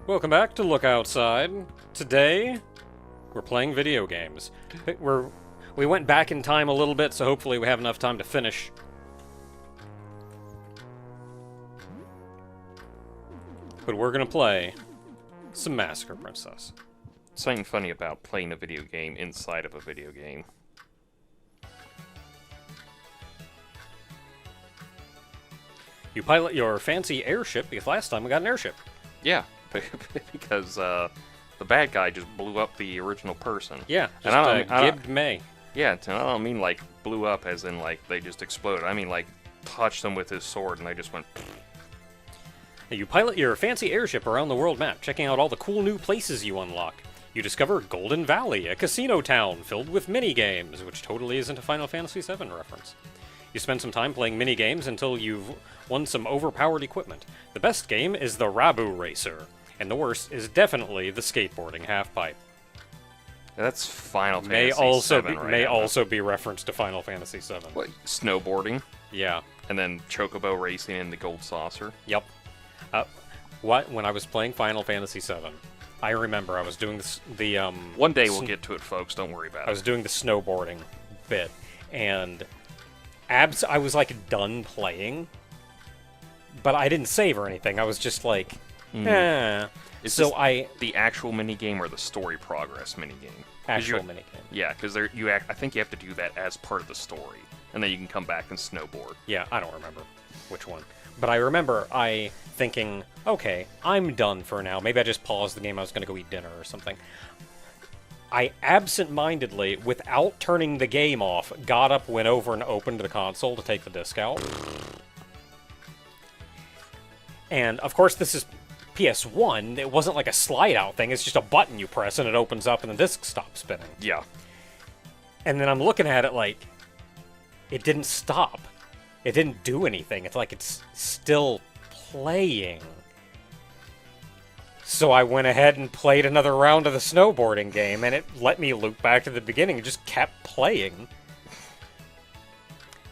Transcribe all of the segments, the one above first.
Welcome back to Look Outside. Today, we're playing video games. We went back in time a little bit, so hopefully we have enough time to finish. But we're gonna play some Massacre, Princess. Something funny about playing a video game inside of a video game. You pilot your fancy airship, because last time we got an airship. Yeah, because the bad guy just blew up the original person. Yeah, just and I gibbed May. Yeah, and I don't mean like blew up as in like they just exploded. I mean like touched them with his sword and they just went. You pilot your fancy airship around the world map, checking out all the cool new places you unlock. You discover Golden Valley, a casino town filled with mini-games, which totally isn't a Final Fantasy VII reference. You spend some time playing mini-games until you've won some overpowered equipment. The best game is the Rabu Racer, and the worst is definitely the skateboarding half-pipe. That's Final May Fantasy VII may also be referenced to Final Fantasy VII. What, snowboarding? Yeah. And then Chocobo racing in the Gold Saucer? Yep. When I was playing Final Fantasy VII, I remember I was doing One day we'll get to it, folks. Don't worry about it. I was doing the snowboarding bit, and I was like done playing, but I didn't save or anything. I was just like, eh. Is So this the actual minigame or the story progress minigame? Actual minigame. Yeah, because I think you have to do that as part of the story, and then you can come back and snowboard. Yeah, I don't remember which one. But I remember thinking, okay, I'm done for now. Maybe I just paused the game. I was going to go eat dinner or something. I absent-mindedly, without turning the game off, got up, went over, and opened the console to take the disc out. And, of course, this is PS1. It wasn't like a slide-out thing. It's just a button you press, and it opens up, and the disc stops spinning. Yeah. And then I'm looking at it like, it didn't stop. It didn't do anything. It's like it's still playing. So I went ahead and played another round of the snowboarding game, and it let me loop back to the beginning and just kept playing.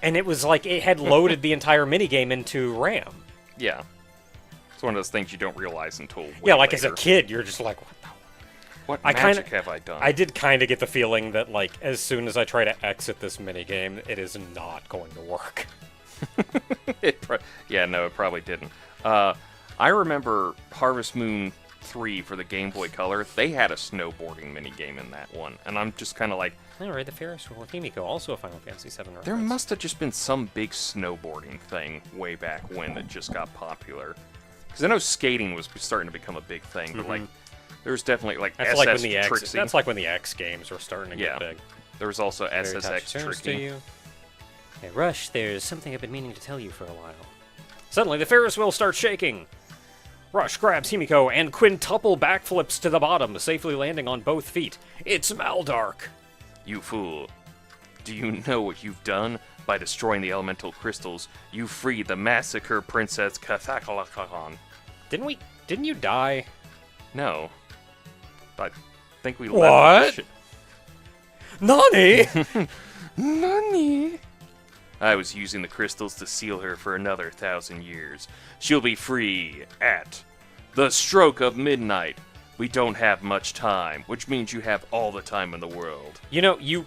And it was like it had loaded the entire minigame into RAM. Yeah. It's one of those things you don't realize until way Yeah, like later. as a kid, you're just like, what the... What I magic have I done? I did kind of get the feeling that, like, as soon as I try to exit this minigame, it is not going to work. It probably didn't. I remember Harvest Moon 3 for the Game Boy Color. They had a snowboarding minigame in that one, and I'm just kind of like... Alright, the Ferris wheel with Himiko, also a Final Fantasy VII reference. There must have just been some big snowboarding thing way back when that just got popular. Because I know skating was starting to become a big thing, but, like, there's definitely, like, That's SS like when the Trixie. That's like when the X games were starting to get big. There was also SSX Turns to Trixie. you. Hey, Rush, there's something I've been meaning to tell you for a while. Suddenly, the Ferris wheel starts shaking. Rush grabs Himiko and quintuple backflips to the bottom, safely landing on both feet. It's Maldark. You fool. Do you know what you've done? By destroying the elemental crystals, you freed the Massacre Princess Kathakalakan. Didn't you die? No. I think we What? left. Nani? Nani? I was using the crystals to seal her for another 1,000 years. She'll be free at the stroke of midnight. We don't have much time, which means you have all the time in the world. You know, you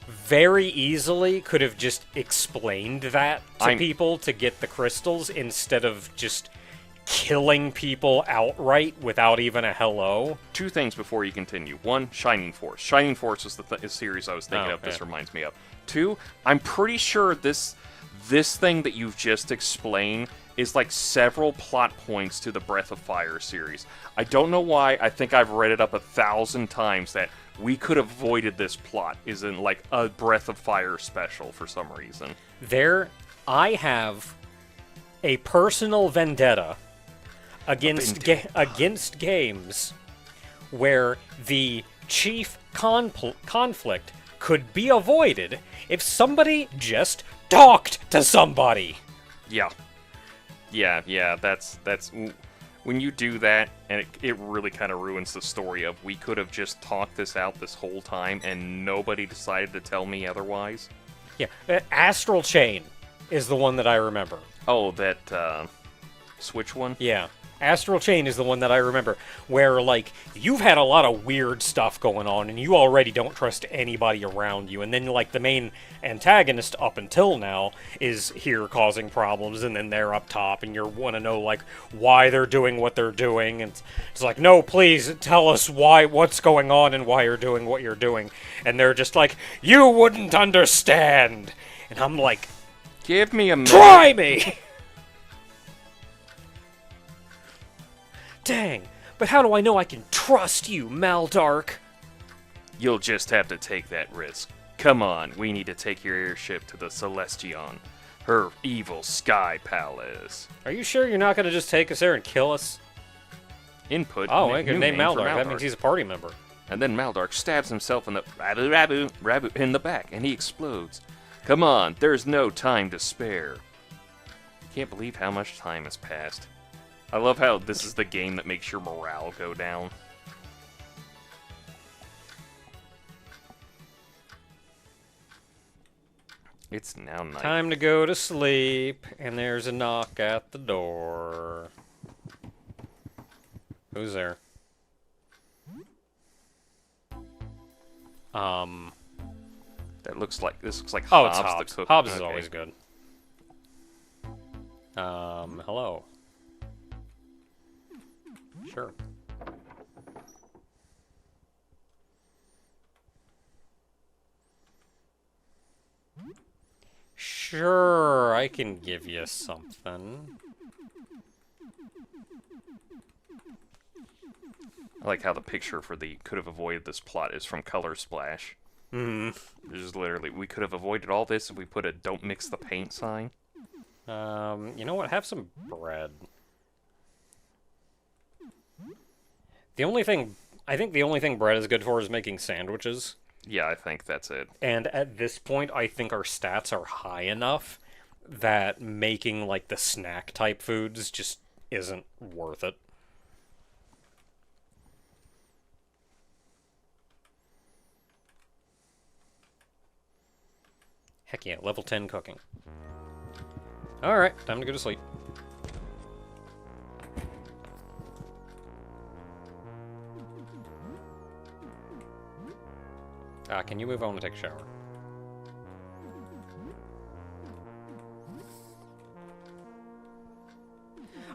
very easily could have just explained that to people to get the crystals instead of just killing people outright without even a hello. Two things before you continue. One, Shining Force. Shining Force is the series I was thinking of. This yeah. reminds me of. Two, I'm pretty sure this thing that you've just explained is like several plot points to the Breath of Fire series. I don't know why. I think I've read it up 1,000 times that we could have avoided this plot. Isn't like a Breath of Fire special for some reason. I have a personal vendetta against games where the chief conflict could be avoided if somebody just talked to somebody. Yeah. That's when you do that, and it really kind of ruins the story of we could have just talked this out this whole time and nobody decided to tell me otherwise. Yeah, Astral Chain is the one that I remember. Oh, that Switch one? Yeah. Astral Chain is the one that I remember, where, like, you've had a lot of weird stuff going on, and you already don't trust anybody around you, and then, like, the main antagonist up until now is here causing problems, and then they're up top, and you want to know, like, why they're doing what they're doing, and it's like, no, please, tell us what's going on and why you're doing what you're doing, and they're just like, you wouldn't understand, and I'm like, Give me a minute. try me! Dang, but how do I know I can trust you, Maldark? You'll just have to take that risk. Come on, we need to take your airship to the Celestion, her evil sky palace. Are you sure you're not going to just take us there and kill us? Input. Oh, new I can name name for Maldark. That means he's a party member. And then Maldark stabs himself in the rabu in the back, and he explodes. Come on, there's no time to spare. Can't believe how much time has passed. I love how this is the game that makes your morale go down. It's now night. Time to go to sleep, and there's a knock at the door. Who's there? That looks like this looks like Oh, Hobbs, it's Hobbs. the cook. Hobbs is Okay. always good. Hello. Sure. Sure, I can give you something. I like how the picture for the could have avoided this plot is from Color Splash. Hmm. There's literally, we could have avoided all this if we put a "Don't mix the paint" sign. You know what? Have some bread. I think the only thing bread is good for is making sandwiches. Yeah, I think that's it. And at this point, I think our stats are high enough that making, like, the snack-type foods just isn't worth it. Heck yeah, level 10 cooking. Alright, time to go to sleep. Can you move on and take a shower?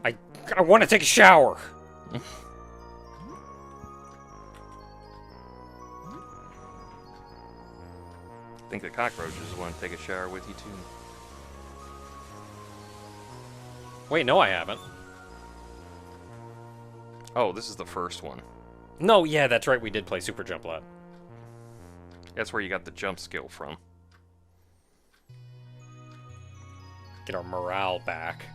I want to take a shower! I think the cockroaches want to take a shower with you too. Wait, no I haven't. Oh, this is the first one. No, yeah, that's right, we did play Super Jump Lad. That's where you got the jump skill from. Get our morale back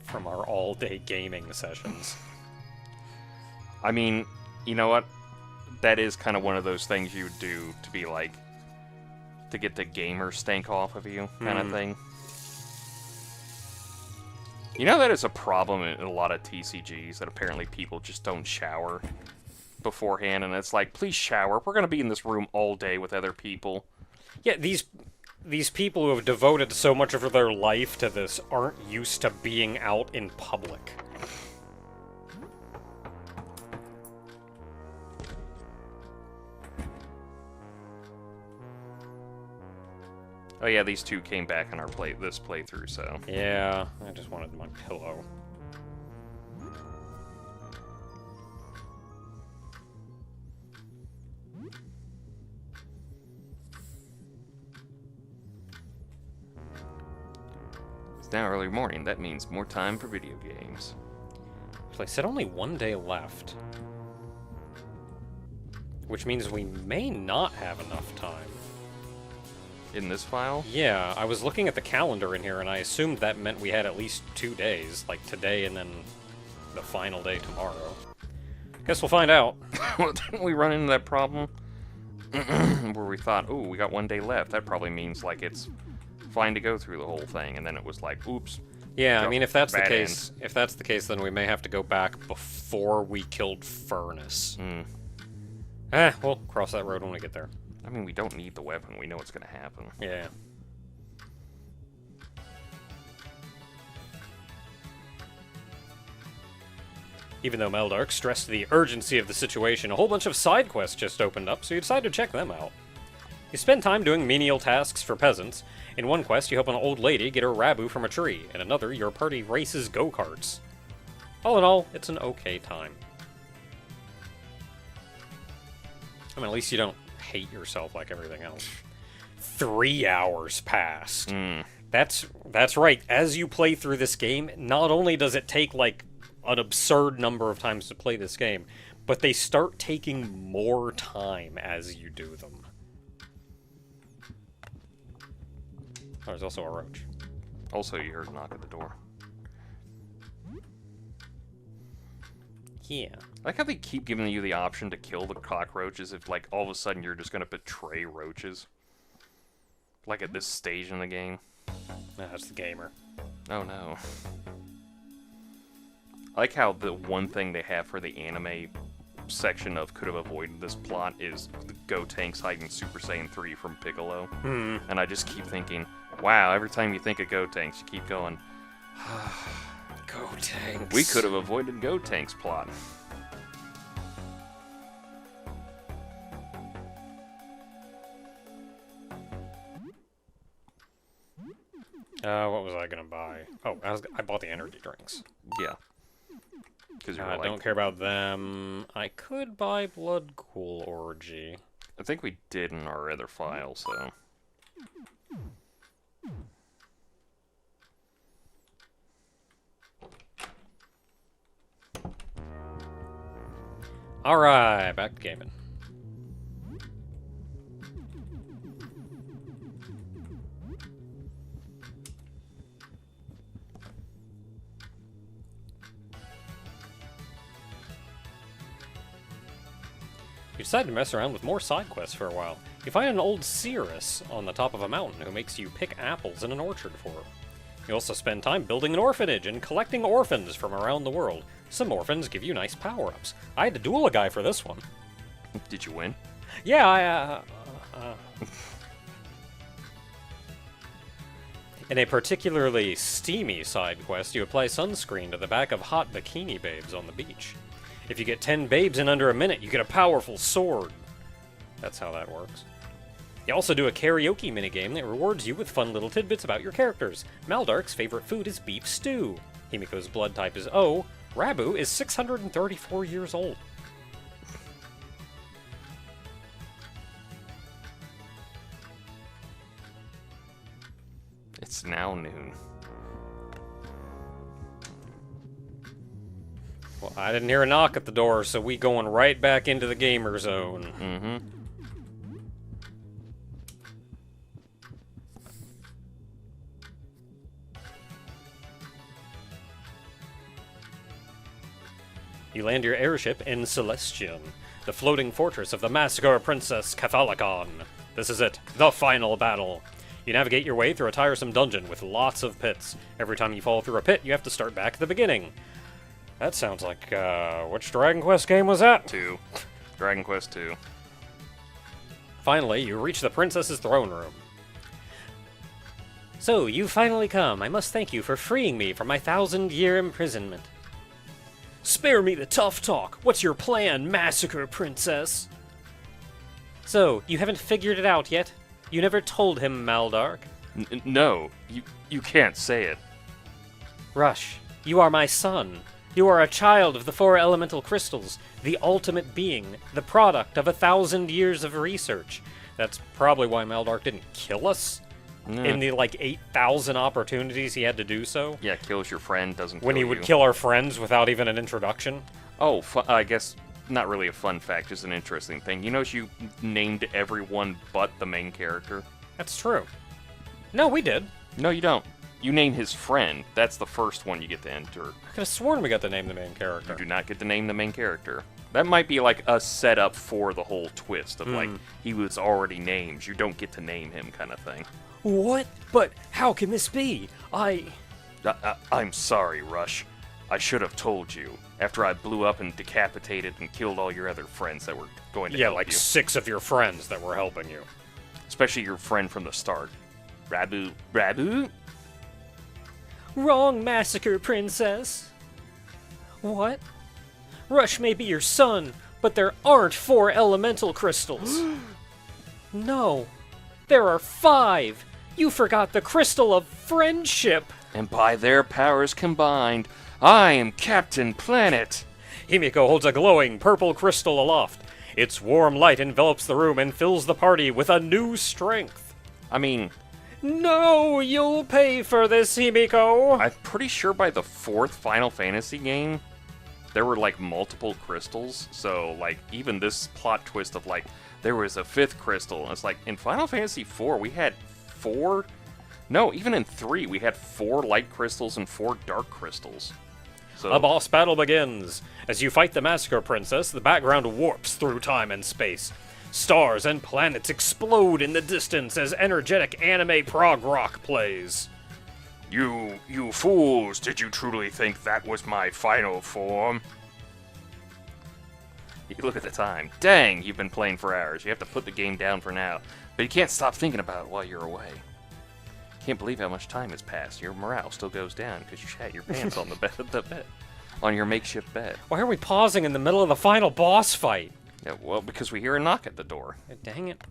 from our all-day gaming sessions. I mean, you know what? That is kind of one of those things you would do to be like, to get the gamer stank off of you, kind of thing. You know that is a problem in a lot of TCGs, that apparently people just don't shower beforehand, and it's like, please shower, we're going to be in this room all day with other people. Yeah, these people who have devoted so much of their life to this aren't used to being out in public. Oh yeah, these two came back on our this playthrough, so... Yeah, I just wanted my pillow. It's now early morning, that means more time for video games. So I said only one day left. Which means we may not have enough time. In this file? Yeah, I was looking at the calendar in here, and I assumed that meant we had at least 2 days, like today and then the final day tomorrow. Guess we'll find out. Didn't we run into that problem? Where we thought, ooh, we got 1 day left. That probably means, like, it's fine to go through the whole thing, and then it was like, oops. Yeah, I mean, if that's the Bad case, then we may have to go back before we killed Furnace. We'll cross that road when we get there. I mean, we don't need the weapon. We know what's going to happen. Even though Maldark stressed the urgency of the situation, a whole bunch of side quests just opened up, so you decide to check them out. You spend time doing menial tasks for peasants. In one quest, you help an old lady get her Rabu from a tree. In another, your party races go-karts. All in all, it's an okay time. I mean, at least you don't hate yourself like everything else. 3 hours passed. That's right. As you play through this game, not only does it take, like, an absurd number of times to play this game, but they start taking more time as you do them. Oh, there's also a roach. Also, you heard a knock at the door. Yeah. I like how they keep giving you the option to kill the cockroaches if, like, all of a sudden you're just gonna betray roaches. Like at this stage in the game. That's the gamer. Oh no. I like how the one thing they have for the anime section of could have avoided this plot is the Gotenks hiding Super Saiyan 3 from Piccolo. And I just keep thinking, wow, every time you think of Gotenks, you keep going, Gotenks. we could have avoided Gotenks plot. What was I gonna buy? Oh, I bought the energy drinks. Yeah. Because I don't care about them. I could buy Blood Cool Orgy. I think we did in our other file, so... Alright, back to gaming. You decide to mess around with more side quests for a while. You find an old seeress on the top of a mountain who makes you pick apples in an orchard for her. You also spend time building an orphanage and collecting orphans from around the world. Some orphans give you nice power-ups. I had to duel a guy for this one. Did you win? Yeah, In a particularly steamy side quest, you apply sunscreen to the back of hot bikini babes on the beach. If you get 10 babes in under a minute, you get a powerful sword. That's how that works. You also do a karaoke minigame that rewards you with fun little tidbits about your characters. Maldark's favorite food is beef stew. Himiko's blood type is O. Rabu is 634 years old. It's now noon. Well, I didn't hear a knock at the door, so we going right back into the gamer zone. Mm-hmm. You land your airship in Celestion, the floating fortress of the Massacre Princess Catholicon. This is it, the final battle. You navigate your way through a tiresome dungeon with lots of pits. Every time you fall through a pit, you have to start back at the beginning. That sounds like, which Dragon Quest game was that? 2. Dragon Quest 2. Finally, you reach the princess's throne room. So, you've finally come. I must thank you for freeing me from my 1,000-year imprisonment. Spare me the tough talk. What's your plan, Massacre Princess? So, you haven't figured it out yet? You never told him, Maldark? No, you can't say it. Rush, you are my son. You are a child of the 4 elemental crystals, the ultimate being, the product of 1,000 years of research. That's probably why Maldark didn't kill us in the, 8,000 opportunities he had to do so. Yeah, kills your friend, doesn't kill When he would kill our friends without even an introduction. Oh, I guess not really a fun fact, just an interesting thing. You know you named everyone but the main character? That's true. No, we did. No, you don't. You name his friend. That's the first one you get to enter. I could have sworn we got to name the main character. You do not get to name the main character. That might be like a setup for the whole twist of like, he was already named. You don't get to name him kind of thing. What? But how can this be? I'm sorry, Rush. I should have told you. After I blew up and decapitated and killed all your other friends that were going to help you. 6 of your friends that were helping you. Especially your friend from the start. Rabu? Wrong, Massacre Princess. What? Rush may be your son, but there aren't 4 elemental crystals. No, there are 5. You forgot the crystal of friendship. And by their powers combined, I am Captain Planet. Himiko holds a glowing purple crystal aloft. Its warm light envelops the room and fills the party with a new strength. I mean, No, you'll pay for this, Himiko. I'm pretty sure by the 4th Final Fantasy game, there were, like, multiple crystals. So, like, even this plot twist of, like, there was a 5th crystal. And it's like, in Final Fantasy 4, we had 4... No, even in 3, we had 4 light crystals and 4 dark crystals. So, A boss battle begins. As you fight the Massacre Princess, the background warps through time and space. Stars and planets explode in the distance as energetic anime prog rock plays. You fools, did you truly think that was my final form? You look at the time. Dang, you've been playing for hours. You have to put the game down for now. But you can't stop thinking about it while you're away. Can't believe how much time has passed. Your morale still goes down because you shat your pants on the bed, on your makeshift bed. Why are we pausing in the middle of the final boss fight? Yeah, well, because we hear a knock at the door. Dang it.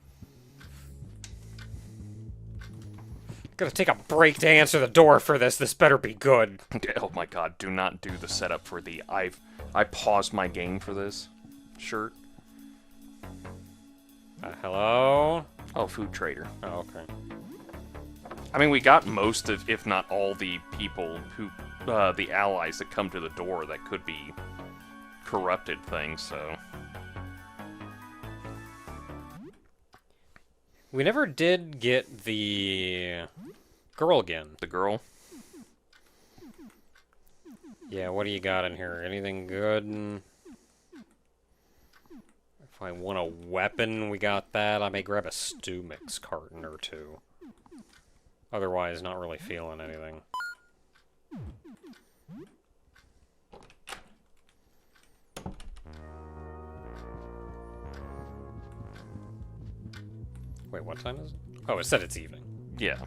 Gotta take a break to answer the door for this. This better be good. Oh my god, do not do the setup for the I paused my game for this shirt. Hello? Oh, food trader. Oh, okay. I mean, we got most of, if not all, the people who, the allies that come to the door that could be corrupted things, so. We never did get the girl again. The girl? Yeah, what do you got in here? Anything good? If I want a weapon, we got that. I may grab a stew mix carton or 2. Otherwise, not really feeling anything. Wait, what time is it? Oh, it said it's evening. Yeah.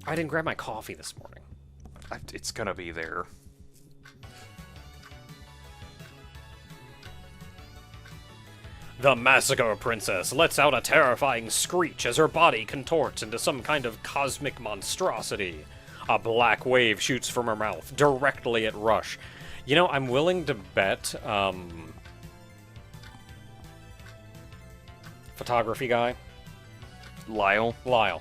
I didn't grab my coffee this morning. It's gonna be there. The Massacre Princess lets out a terrifying screech as her body contorts into some kind of cosmic monstrosity. A black wave shoots from her mouth, directly at Rush. You know, I'm willing to bet, photography guy? Lyle? Lyle.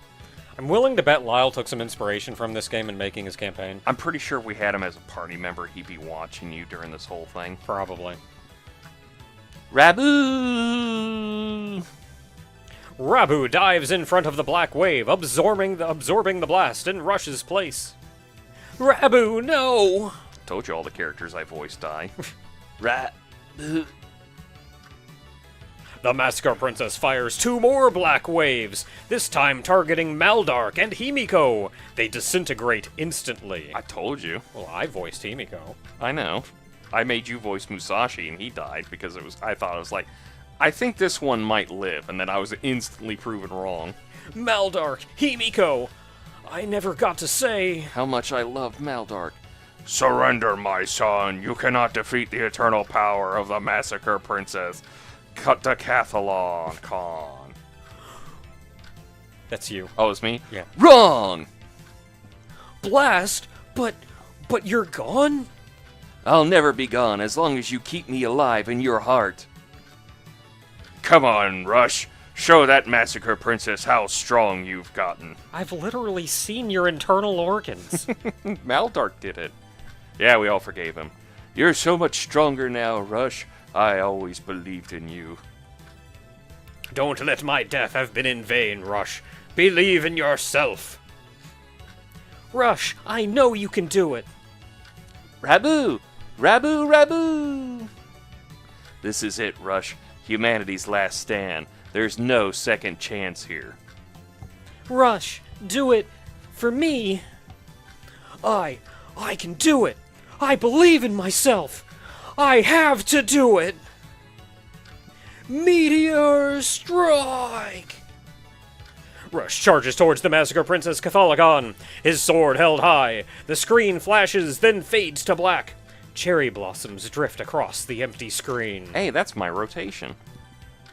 I'm willing to bet Lyle took some inspiration from this game in making his campaign. I'm pretty sure if we had him as a party member, he'd be watching you during this whole thing. Probably. Rabu! Rabu dives in front of the black wave, absorbing the blast in Rush's place. Rabu, no! Told you all the characters I voiced die. Rabu. The Massacre Princess fires 2 more black waves, this time targeting Maldark and Himiko. They disintegrate instantly. I told you. Well, I voiced Himiko. I know. I made you voice Musashi and he died because I thought it was like, I think this one might live, and then I was instantly proven wrong. Maldark, Himiko! I never got to say... How much I love Maldark. Surrender, my son. You cannot defeat the eternal power of the Massacre Princess. Cut Decathlon Con. That's you. Oh, it's me? Yeah. Wrong! Blast? But you're gone? I'll never be gone as long as you keep me alive in your heart. Come on, Rush. Show that Massacre Princess how strong you've gotten. I've literally seen your internal organs. Maldark did it. Yeah, we all forgave him. You're so much stronger now, Rush. I always believed in you. Don't let my death have been in vain, Rush. Believe in yourself. Rush, I know you can do it. Rabu! Rabu, Rabu! This is it, Rush. Humanity's last stand. There's no second chance here. Rush, do it for me. I can do it. I believe in myself. I have to do it. Meteor strike. Rush charges towards the Massacre Princess Catholigon, his sword held high. The screen flashes, then fades to black. Cherry blossoms drift across the empty screen. Hey, that's my rotation.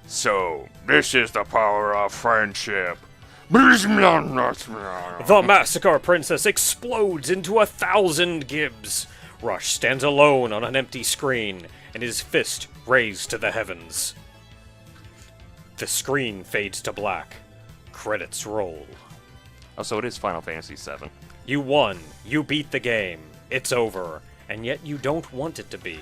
So, this is the power of friendship. The Massacre Princess explodes into 1,000 gibs. Rush stands alone on an empty screen, and his fist raised to the heavens. The screen fades to black. Credits roll. Oh, so it is Final Fantasy VII. You won. You beat the game. It's over. And yet you don't want it to be.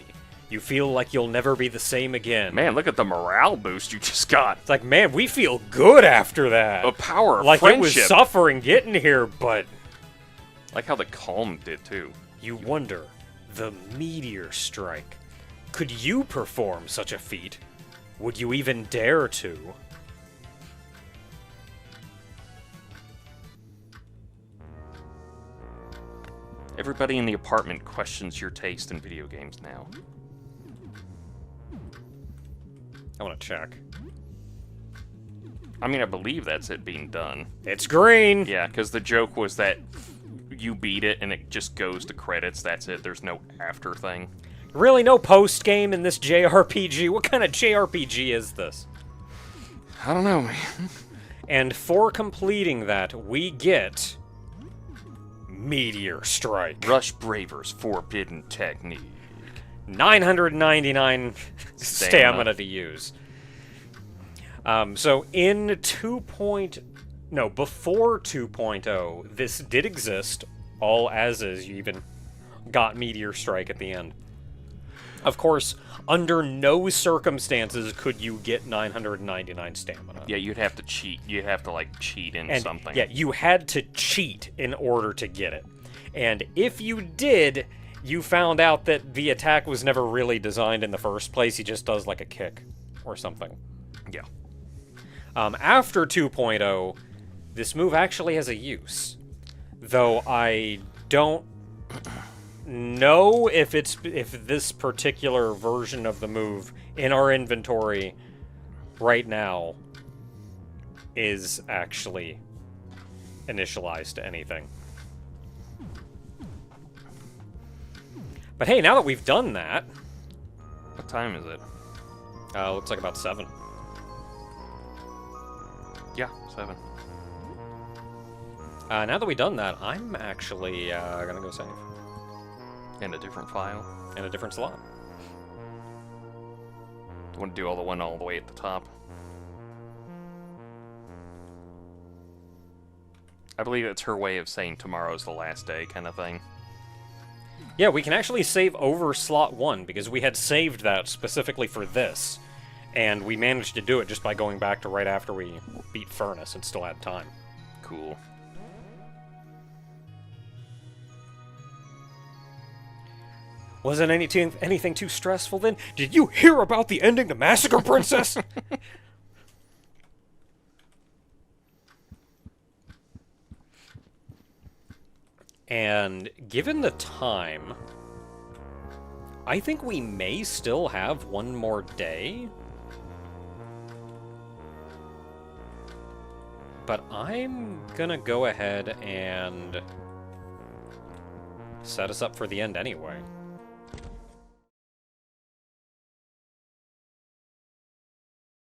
You feel like you'll never be the same again. Man, look at the morale boost you just got. It's like, man, we feel good after that. The power of like friendship. Like it was suffering getting here, but... Like how the calm did, too. You wonder, the meteor strike. Could you perform such a feat? Would you even dare to? Everybody in the apartment questions your taste in video games now. I want to check. I mean, I believe that's it being done. It's green! Yeah, because the joke was that you beat it and it just goes to credits. That's it. There's no after thing. Really, no post-game in this JRPG? What kind of JRPG is this? I don't know, man. And for completing that, we get... Meteor Strike. Rush Braver's Forbidden Technique. 999 stamina to use. So in before 2.0, this did exist, all as is. You even got Meteor Strike at the end. Of course, under no circumstances could you get 999 stamina. Yeah, you'd have to cheat. You'd have to, like, cheat in something. Yeah, you had to cheat in order to get it. And if you did, you found out that the attack was never really designed in the first place. He just does, like, a kick or something. Yeah. After 2.0, this move actually has a use. Though I don't know if this particular version of the move in our inventory right now is actually initialized to anything. But hey, now that we've done that... What time is it? Looks like about 7. Yeah, 7. Now that we've done that, I'm actually gonna go save. In a different file? In a different slot. Do you want to do all the way at the top? I believe it's her way of saying tomorrow's the last day kind of thing. Yeah, we can actually save over slot 1, because we had saved that specifically for this. And we managed to do it just by going back to right after we beat Furnace and still had time. Cool. Wasn't anything too stressful then? Did you hear about the ending to Massacre Princess? And given the time, I think we may still have one more day. But I'm gonna go ahead and set us up for the end anyway.